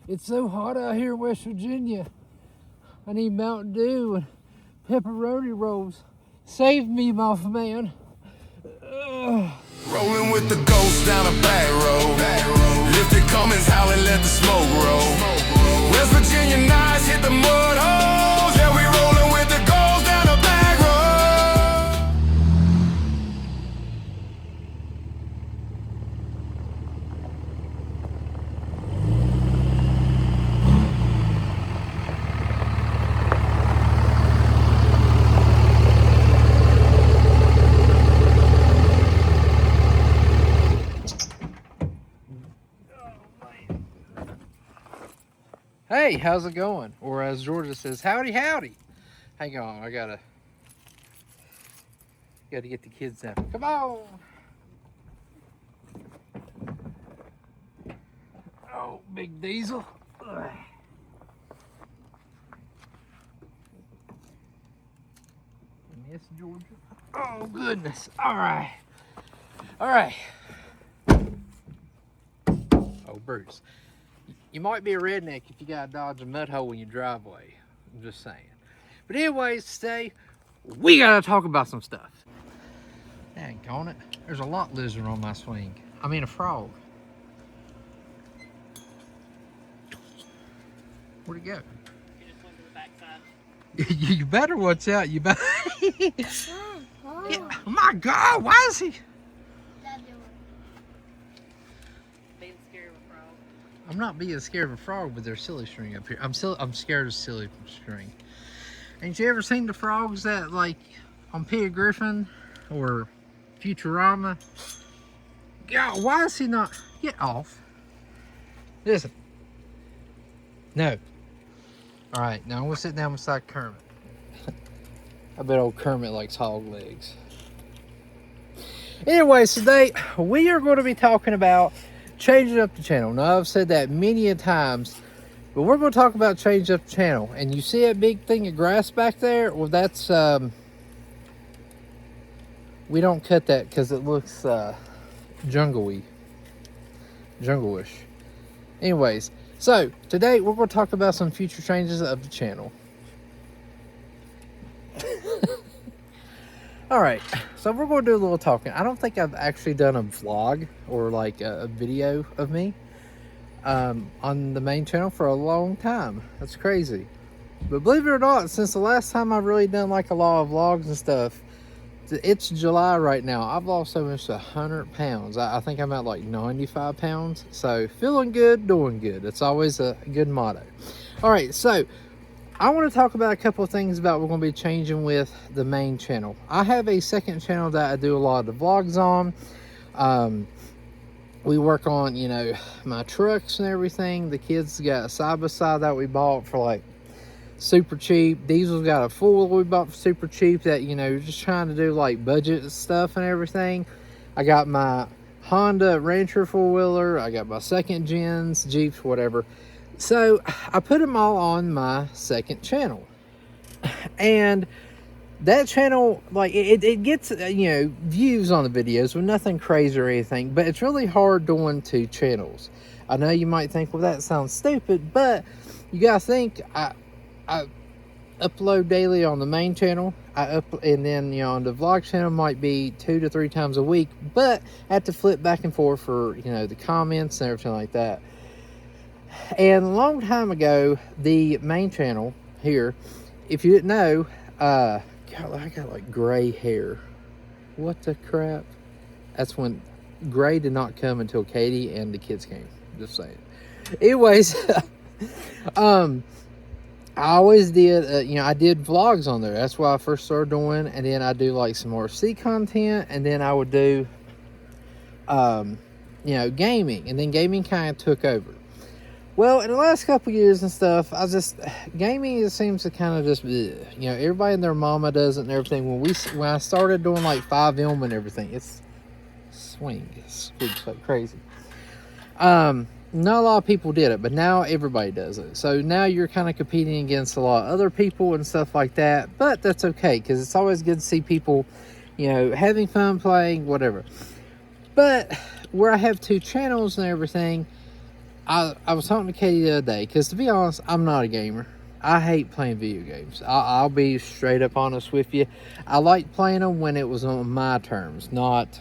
It's so hot out here in West Virginia. I need Mountain Dew and pepperoni rolls. Save me, my man. Rolling with the ghost down a back road. Lifted Cummins, howling, let the smoke roll. West Virginia nights hit the mud holes. Yeah, we rolling with the ghost down a back road. Hey, how's it going? Or as Georgia says, howdy, howdy. Hang on, I gotta get the kids down. Come on. Oh, big diesel. Ugh. Miss Georgia. Oh goodness. All right. Oh, Bruce. You might be a redneck if you gotta dodge a mud hole in your driveway. I'm just saying. But anyways, today we gotta talk about some stuff. Dang on it. There's a lot lizard on my swing. I mean a frog. Where'd it go? You just went to the backside. You better watch out. You better. Yeah. Oh my God! Why is he? Being scared of a frog. I'm not being scared of a frog, but there's silly string up here. I'm scared of silly string. Ain't you ever seen the frogs that like on Peter Griffin or Futurama? God, why is he not? Get off. Listen. No. All right, now I'm gonna sit down beside Kermit. I bet old Kermit likes hog legs. Anyways, today we are going to be talking about changing up the channel. Now, I've said that many a times, but we're going to talk about changing up the channel. And you see that big thing of grass back there? Well, that's, we don't cut that because it looks jungle-y, jungle-ish. Anyways, so today we're going to talk about some future changes of the channel. All right, so we're going to do a little talking. I don't think I've actually done a vlog or like a video of me on the main channel for a long time. That's crazy. But believe it or not, since the last time I've really done like a lot of vlogs and stuff, it's July right now. I've lost almost 100 pounds. I think I'm at like 95 pounds. So feeling good, doing good. It's always a good motto. All right, so I want to talk about a couple of things about what we're going to be changing with the main channel. I have a second channel that I do a lot of the vlogs on. We work on, you know, my trucks and everything. The kids got a side-by-side that we bought for like super cheap. Diesel's got a four-wheel we bought for super cheap that, you know, just trying to do like budget stuff and everything. I got my Honda Rancher four-wheeler. I got my second gens, Jeeps, whatever. So I put them all on my second channel, and that channel, like it gets, you know, views on the videos, but nothing crazy or anything. But it's really hard doing two channels. I know you might think, well, that sounds stupid, but you gotta think I upload daily on the main channel. And then, you know, on the vlog channel might be 2 to 3 times a week, but I have to flip back and forth for, you know, the comments and everything like that. And a long time ago, the main channel here, if you didn't know, God, I got like gray hair. What the crap? That's when gray did not come until Katie and the kids came. Just saying. Anyways, I always did, you know, I did vlogs on there. That's what I first started doing. And then I do like some RC content. And then I would do, you know, gaming. And then gaming kind of took over. Well, in the last couple years and stuff, gaming, it seems to kind of just, you know, everybody and their mama does it and everything. When I started doing like 5M and everything, it squeaks like crazy. Not a lot of people did it, but now everybody does it. So now you're kind of competing against a lot of other people and stuff like that. But that's okay, because it's always good to see people, you know, having fun playing, whatever. But where I have 2 channels and everything, I was talking to Katie the other day, because to be honest, I'm not a gamer. I hate playing video games. I'll be straight up honest with you. I like playing them when it was on my terms, not,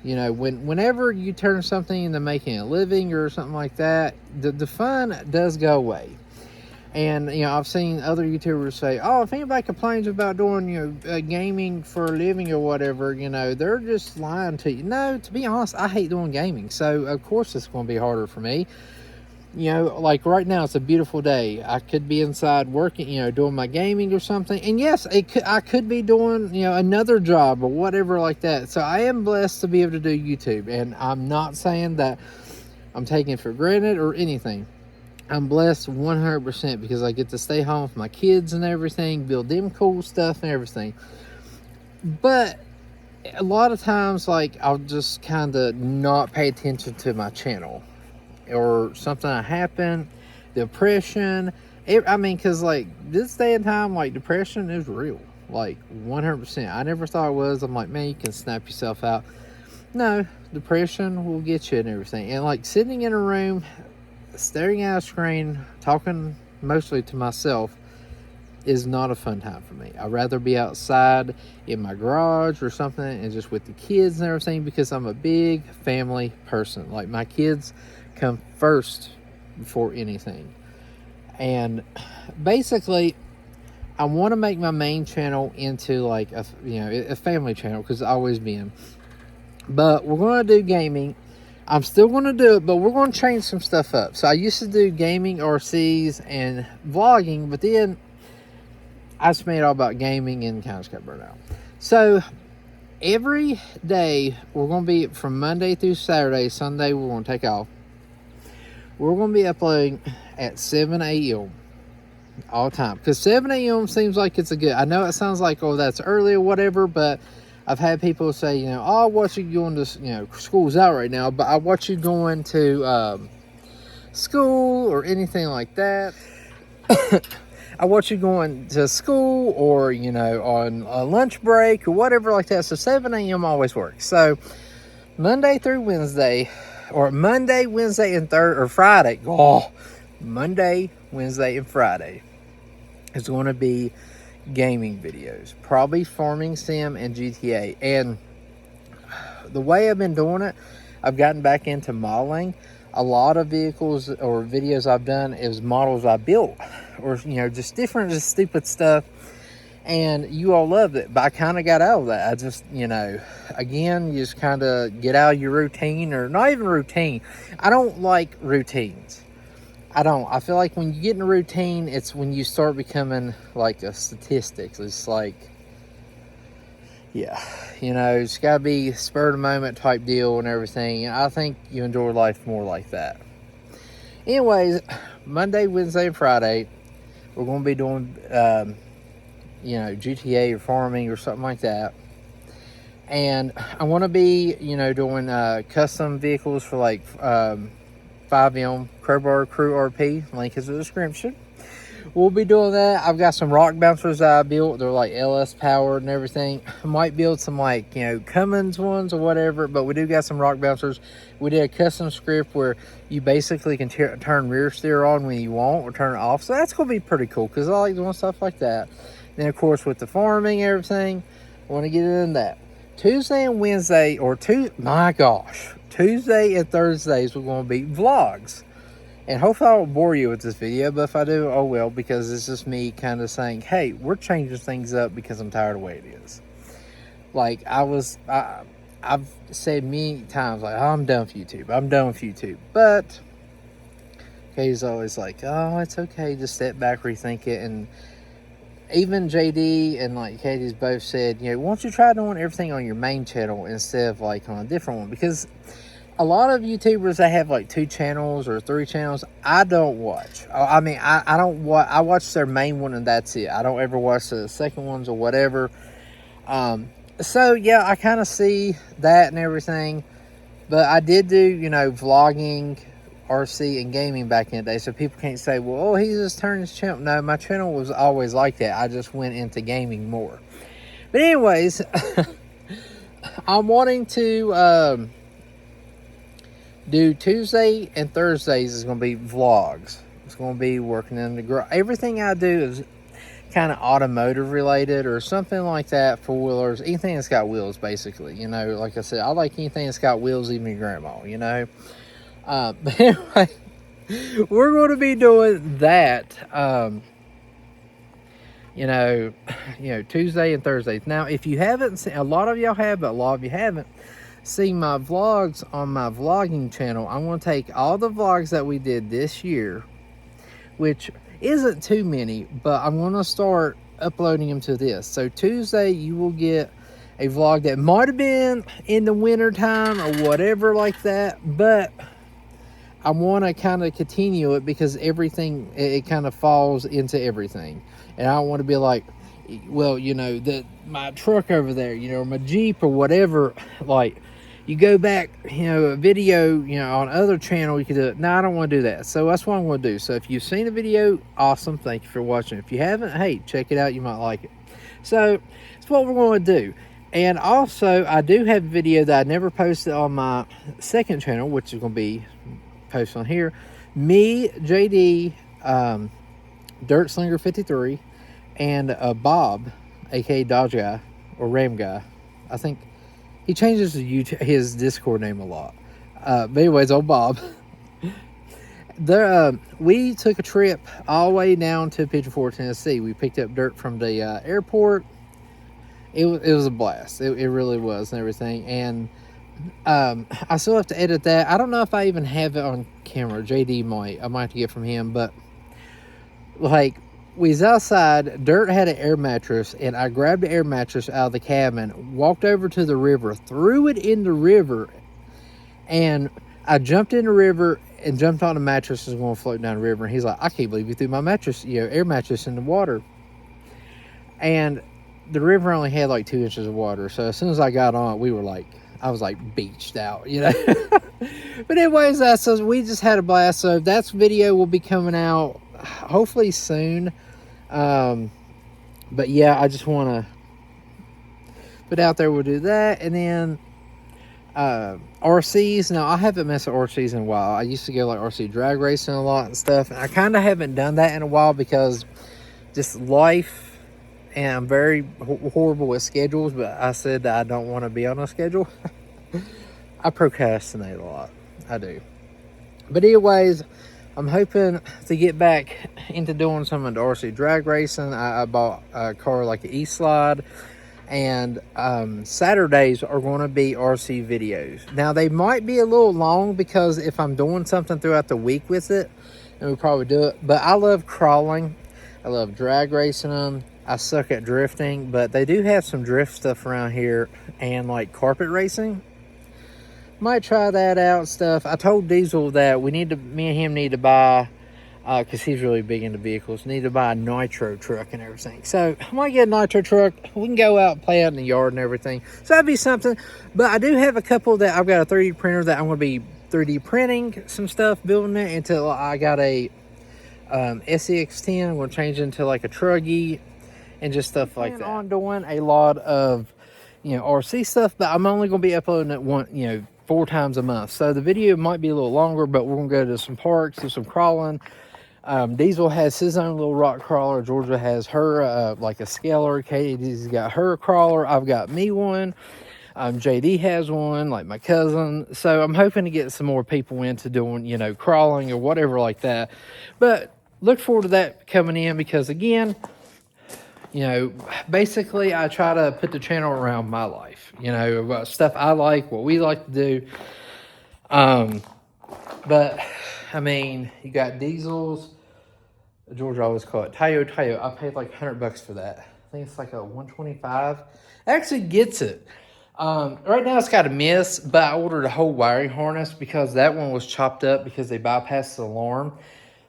you know, whenever you turn something into making a living or something like that, the fun does go away. And, you know, I've seen other YouTubers say, oh, if anybody complains about doing, you know, gaming for a living or whatever, you know, they're just lying to you. No, to be honest, I hate doing gaming. So, of course, it's going to be harder for me. You know, like right now, it's a beautiful day. I could be inside working, you know, doing my gaming or something. And yes, I could be doing, you know, another job or whatever like that. So I am blessed to be able to do YouTube. And I'm not saying that I'm taking it for granted or anything. I'm blessed 100% because I get to stay home with my kids and everything, build them cool stuff and everything. But a lot of times, like, I'll just kind of not pay attention to my channel, or something that happened, depression. I mean, because, like, this day and time, like, depression is real, like, 100%. I never thought it was. I'm like, man, you can snap yourself out. No, depression will get you and everything. And, like, sitting in a room, staring at a screen, talking mostly to myself, is not a fun time for me. I'd rather be outside in my garage or something and just with the kids and everything, because I'm a big family person. Like, my kids come first before anything. And basically, I want to make my main channel into like a, you know, a family channel, because it's always been. But we're going to do gaming. I'm still going to do it, but we're going to change some stuff up. So I used to do gaming, RCs, and vlogging, but then I just made it all about gaming and kind of just got burnt out. So every day, we're going to be from Monday through Saturday. Sunday, we're going to take off. We're going to be uploading at 7 a.m. all the time. Because 7 a.m. seems like it's a good... I know it sounds like, oh, that's early or whatever, but I've had people say, you know, oh, I watch you going to, you know, school's out right now, but I watch you going to school or anything like that. I watch you going to school or, you know, on a lunch break or whatever like that. So 7 a.m. always works. So Monday through Wednesday, or Monday, Wednesday, and Friday. Oh, Monday, Wednesday, and Friday is going to be gaming videos, probably farming sim and GTA. And the way I've been doing it, I've gotten back into modeling. A lot of vehicles or videos I've done is models I built, or, you know, just different, just stupid stuff. And you all loved it, but I kind of got out of that. I just, you know, again, you just kind of get out of your routine, or not even routine. I don't like routines. I don't. I feel like when you get in a routine, it's when you start becoming like a statistics. It's like, yeah, you know, it's got to be spur of the moment type deal and everything. And I think you enjoy life more like that. Anyways, Monday, Wednesday, and Friday, we're going to be doing, you know, GTA or farming or something like that. And I want to be, you know, doing custom vehicles for like 5M Crowbar Crew RP. Link is in the description. We'll be doing that. I've got some rock bouncers that I built. They're like LS powered and everything. I might build some like, you know, Cummins ones or whatever, but we do got some rock bouncers. We did a custom script where you basically can turn rear steer on when you want or turn it off. So that's going to be pretty cool because I like doing stuff like that. Then, of course, with the farming and everything, I want to get into that. Tuesday and Wednesday, or Tuesday and Thursdays, we're going to be vlogs. And hopefully I won't bore you with this video, but if I do, oh well, because it's just me kind of saying, hey, we're changing things up because I'm tired of the way it is. Like, I've said many times, like, oh, I'm done with YouTube. I'm done with YouTube. But Katie's always like, oh, it's okay. Just step back, rethink it. And even JD and like Katie's both said, you know, why don't you try doing everything on your main channel instead of like on a different one? Because a lot of YouTubers that have like 2 channels or 3 channels, I don't watch. I mean, I don't watch. I watch their main one and that's it. I don't ever watch the second ones or whatever. So yeah, I kind of see that and everything. But I did do, you know, vlogging, RC, and gaming back in the day. So people can't say, well, oh, he just turned his channel. No, my channel was always like that. I just went into gaming more. But anyways, I'm wanting to do Tuesday and Thursdays is going to be vlogs. It's going to be working in the garage. Everything I do is kind of automotive related or something like that, four-wheelers, anything that's got wheels, basically. You know, like I said, I like anything that's got wheels, even your grandma, you know. But anyway, we're going to be doing that, you know, Tuesday and Thursdays. Now, if you haven't seen, a lot of y'all have, but a lot of you haven't seen my vlogs on my vlogging channel, I'm going to take all the vlogs that we did this year, which isn't too many, but I'm going to start uploading them to this. So Tuesday, you will get a vlog that might have been in the winter time or whatever like that, but I want to kind of continue it because everything, it kind of falls into everything. And I don't want to be like, well, you know, my truck over there, you know, my Jeep or whatever, like, you go back, you know, a video, you know, on other channel, you can do it. No, I don't want to do that. So that's what I'm going to do. So if you've seen a video, awesome. Thank you for watching. If you haven't, hey, check it out. You might like it. So that's what we're going to do. And also, I do have a video that I never posted on my second channel, which is going to be posted on here. Me, JD, Dirt Slinger 53, and Bob, aka Dodge Guy or Ram Guy. I think he changes his Discord name a lot. But anyways, old Bob. We took a trip all the way down to Pigeon Forge, Tennessee. We picked up dirt from the airport. It was a blast. It really was and everything. And I still have to edit that. I don't know if I even have it on camera. JD might. I might have to get from him. But like, we was outside, Dirt had an air mattress, and I grabbed the air mattress out of the cabin, walked over to the river, threw it in the river, and I jumped in the river and jumped on the mattress and was going to float down the river. And he's like, I can't believe you threw my mattress, you know, air mattress in the water. And the river only had like 2 inches of water. So as soon as I got on it, we were like, I was like beached out, you know. But anyways, so we just had a blast. So that video will be coming out hopefully soon. But yeah, I just want to put out there, we'll do that. And then RCs. Now, I haven't messed with RCs in a while. I used to go like RC drag racing a lot and stuff, and I kind of haven't done that in a while because just life, and I'm very horrible with schedules. But I said that I don't want to be on a schedule. I procrastinate a lot. I do. But anyways, I'm hoping to get back into doing some of the RC drag racing. I bought a car like an E-Slide, and Saturdays are going to be RC videos. Now, they might be a little long because if I'm doing something throughout the week with it, then we'll probably do it. But I love crawling. I love drag racing them. I suck at drifting, but they do have some drift stuff around here and like carpet racing. Might try that out and stuff. I told Diesel that me and him need to buy, because he's really big into vehicles, need to buy a nitro truck and everything. So I might get a nitro truck. We can go out and play out in the yard and everything. So that'd be something. But I do have a couple that I've got a 3D printer that I'm going to be 3D printing some stuff, building it until I got a SEX10. I'm going to change it into like a truggy and just stuff like that. I'm doing a lot of, RC stuff, but I'm only going to be uploading it 4 times a month. So the video might be a little longer, but we're going to go to some parks, do some crawling. Diesel has his own little rock crawler. Georgia has her, like a scaler. Katie's got her crawler. I've got me one. JD has one, like my cousin. So I'm hoping to get some more people into doing, crawling or whatever like that. But look forward to that coming in because, again, basically I try to put the channel around my life, about stuff I like, what we like to do. But I mean, you got diesels. Georgia always call it Tayo. I paid like $100 for that. I think it's like a 125. Actually gets it. Right now it's got a miss, but I ordered a whole wiring harness because that one was chopped up because they bypassed the alarm.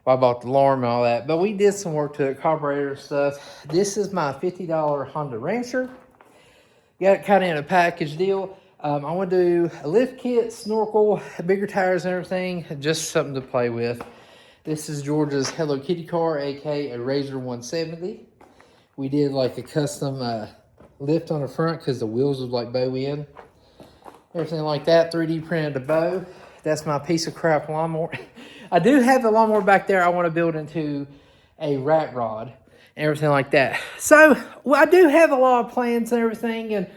Well, I bought the alarm and all that, but we did some work to it, carburetor stuff. This is my $50 Honda Rancher. Got it kind of in a package deal. I want to do a lift kit, snorkel, bigger tires and everything, just something to play with. This is Georgia's Hello Kitty car, aka a Razor 170. We did like a custom lift on the front because the wheels was like bow in. Everything like that, 3D printed a bow. That's my piece of crap lawnmower. I do have the lawnmower back there I want to build into a rat rod and everything like that. So, well, I do have a lot of plans and everything, and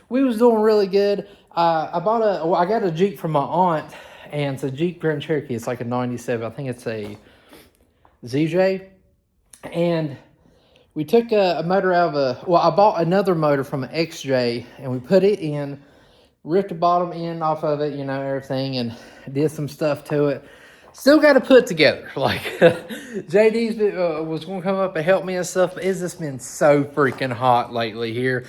we was doing really good. I got a Jeep from my aunt, and it's a Jeep Grand Cherokee. It's like a 97. I think it's a ZJ. And we took a motor out of I bought another motor from an XJ, and we put it in, ripped the bottom end off of it, you know, everything, and did some stuff to it. Still got to put together. Like, JD's was going to come up and help me and stuff, but it's just been so freaking hot lately here.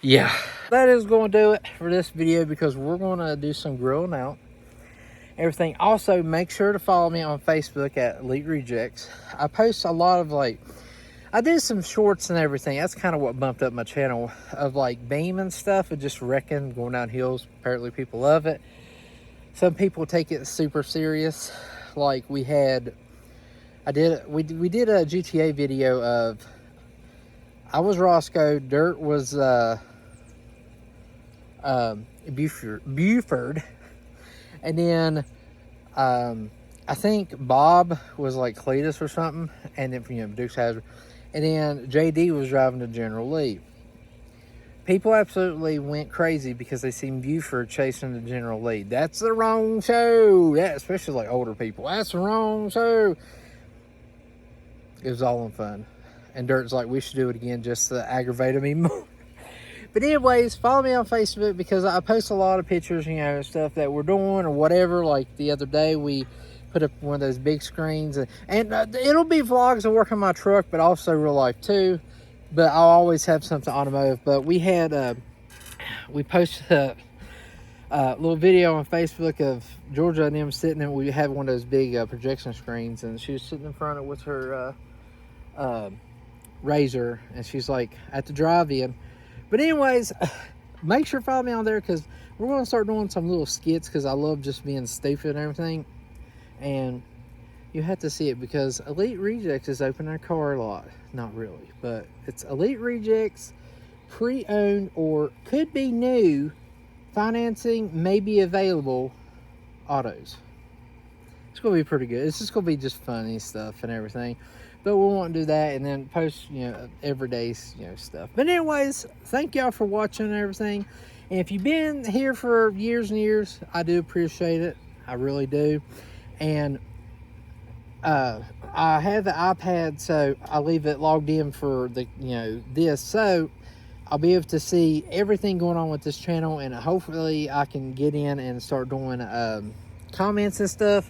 Yeah. That is going to do it for this video, because we're going to do some grilling out. Everything. Also, make sure to follow me on Facebook at EliteRejects. I post a lot of, like, I did some shorts and everything. That's kind of what bumped up my channel, of like beam and stuff, and just wrecking, going down hills. Apparently people love it. Some people take it super serious. Like we did a GTA video of, I was Roscoe, Dirt was Buford, and then I think Bob was like Cletus or something, and then, you know, Dukes Hazzard, and then JD was driving to General Lee. People absolutely went crazy because they seen Buford chasing the General Lee. That's the wrong show. Yeah, especially like older people. That's the wrong show. It was all in fun. And Dirt's like, we should do it again just to aggravate me more. But anyways, follow me on Facebook, because I post a lot of pictures, you know, stuff that we're doing or whatever. Like the other day, we put up one of those big screens. And it'll be vlogs of working my truck, but also real life too. But I'll always have something automotive. But we had, we posted a little video on Facebook of Georgia and them sitting there. We had one of those big projection screens, and she was sitting in front of it with her Razor, and she's like at the drive-in. But anyways, make sure to follow me on there, because we're going to start doing some little skits, because I love just being stupid and everything. And you have to see it, because EliteRejects is opening a car lot. Not really, but it's EliteRejects, pre-owned or could be new, financing may be available autos. It's going to be pretty good. It's just going to be just funny stuff and everything. But we won't do that, and then post, you know, everyday, you know, stuff. But anyways, thank y'all for watching and everything. And if you've been here for years and years, I do appreciate it. I really do. And I have the iPad, so I leave it logged in for the, you know, this, so I'll be able to see everything going on with this channel, and hopefully I can get in and start doing comments and stuff.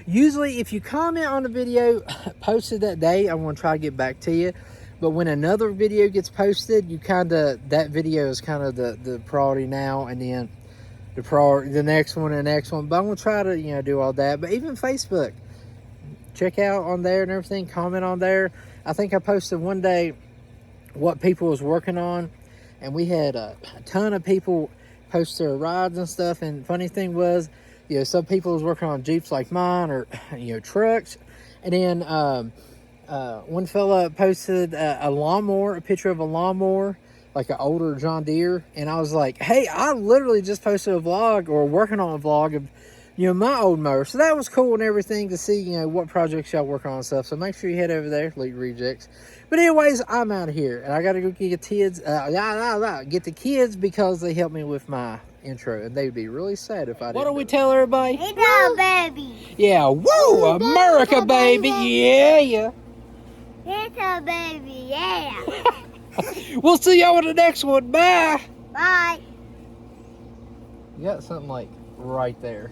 Usually if you comment on the video posted that day, I'm going to try to get back to you. But when another video gets posted, you kind of, that video is kind of the priority now, and then the next one and the next one. But I'm going to try to, you know, do all that. But even Facebook, check out on there and everything, comment on there. I think I posted one day what people was working on, and we had a ton of people post their rides and stuff. And funny thing was, you know, some people was working on Jeeps like mine, or, you know, trucks. And then one fella posted a lawnmower, a picture of a lawnmower, like an older John Deere. And I was like, hey, I literally just posted a vlog, or working on a vlog of, you know, my old mower. So that was cool and everything to see, you know, what projects y'all work on and stuff. So make sure you head over there, EliteRejects. But anyways, I'm out of here, and I got to go get the kids, get the kids, because they helped me with my intro, and they'd be really sad if I didn't. What do we tell everybody? Little baby. Yeah, woo, Murica Baby, yeah. Little baby, yeah. We'll see y'all in the next one. Bye. Bye. You got something like right there.